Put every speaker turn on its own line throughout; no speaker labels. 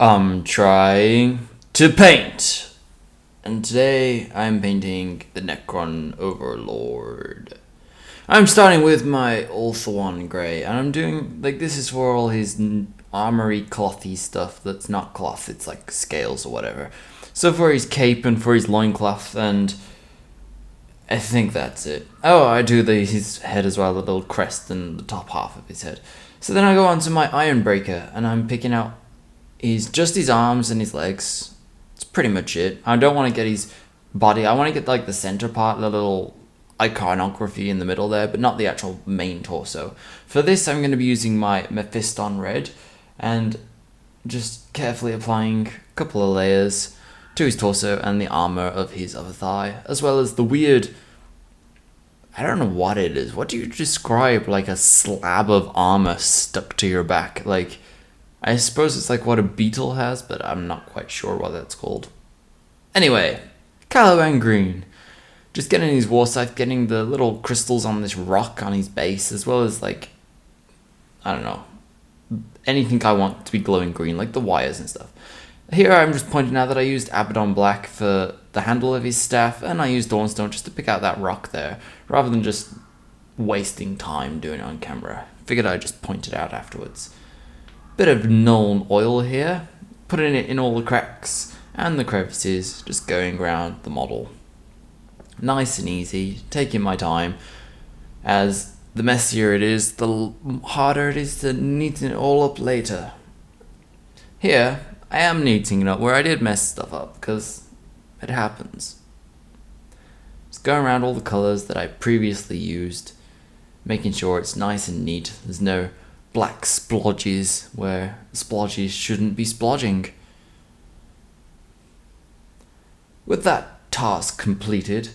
I'm trying to paint, and today I'm painting the Necron Overlord. I'm starting with my Ulthuan Grey, and I'm doing, this is for all his armory clothy stuff that's not cloth, it's like scales or whatever. So for his cape and for his loincloth, and I think that's it. Oh, I do his head as well, the little crest and the top half of his head. So then I go on to my Ironbreaker, and I'm picking out just his arms and his legs. It's pretty much it. I don't want to get his body. I want to get the center part, the little iconography in the middle there, but not the actual main torso. For this, I'm going to be using my Mephiston Red and just carefully applying a couple of layers to his torso and the armor of his other thigh, as well as the weird, I don't know what it is. What do you describe like a slab of armor stuck to your back? I suppose it's like what a beetle has, but I'm not quite sure what that's called. Anyway, Caliban Green. Just getting his Warsythe, getting the little crystals on this rock on his base, as well as I don't know, anything I want to be glowing green, like the wires and stuff. Here I'm just pointing out that I used Abaddon Black for the handle of his staff, and I used Dawnstone just to pick out that rock there, rather than just wasting time doing it on camera. Figured I'd just point it out afterwards. Bit of Nuln Oil here, putting it in all the cracks and the crevices, just going around the model. Nice and easy, taking my time, as the messier it is, the harder it is to neaten it all up later. Here, I am neatening it up where I did mess stuff up, because it happens. Just going around all the colours that I previously used, making sure it's nice and neat. There's no black splodges where splodges shouldn't be splodging. With that task completed,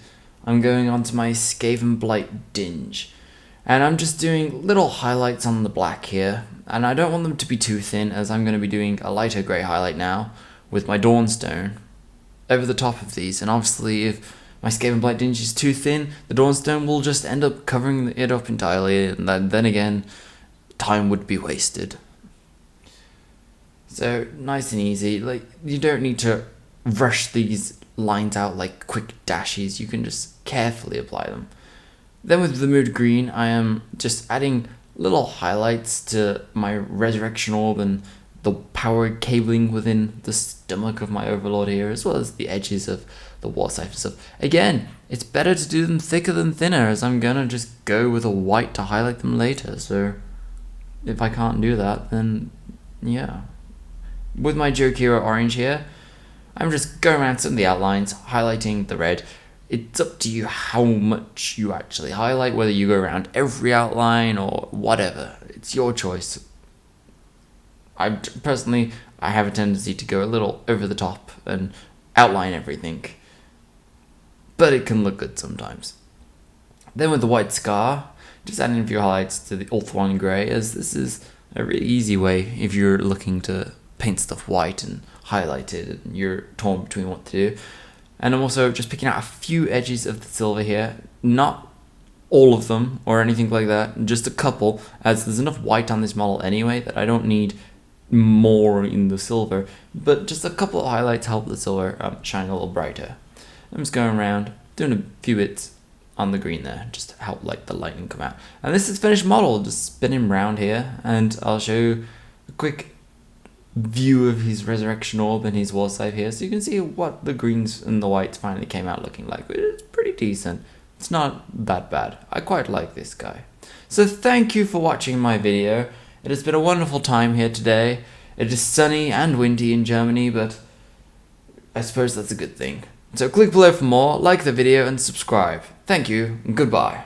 I'm going on to my Skaven Blight Dinge, and I'm just doing little highlights on the black here, and I don't want them to be too thin, as I'm going to be doing a lighter grey highlight now with my Dawnstone over the top of these. And obviously if my Skaven Blight Dinge is too thin, the Dawnstone will just end up covering it up entirely, and then again time would be wasted. So nice and easy, you don't need to rush these lines out like quick dashes, you can just carefully apply them. Then with the Mood Green, I am just adding little highlights to my Resurrection Orb and the power cabling within the stomach of my Overlord here, as well as the edges of the Warsythe and stuff. Again, it's better to do them thicker than thinner, as I'm gonna just go with a white to highlight them later, so if I can't do that, then yeah. With my Jokira Orange here, I'm just going around some of the outlines, highlighting the red. It's up to you how much you actually highlight, whether you go around every outline or whatever. It's your choice. Personally, I have a tendency to go a little over the top and outline everything, but it can look good sometimes. Then with the white scar, just adding a few highlights to the Ulthuan Grey, as this is a really easy way if you're looking to paint stuff white and highlight it and you're torn between what to do. And I'm also just picking out a few edges of the silver here, not all of them or anything like that, just a couple, as there's enough white on this model anyway that I don't need more in the silver, but just a couple of highlights help the silver shine a little brighter. I'm just going around doing a few bits on the green there, just to help the lightning come out. And this is finished model, just spinning around here, and I'll show you a quick view of his Resurrection Orb and his Warsythe here, so you can see what the greens and the whites finally came out looking like. It's pretty decent. It's not that bad. I quite like this guy. So thank you for watching my video. It has been a wonderful time here today. It is sunny and windy in Germany, but I suppose that's a good thing. So click below for more, like the video, and subscribe. Thank you, and goodbye.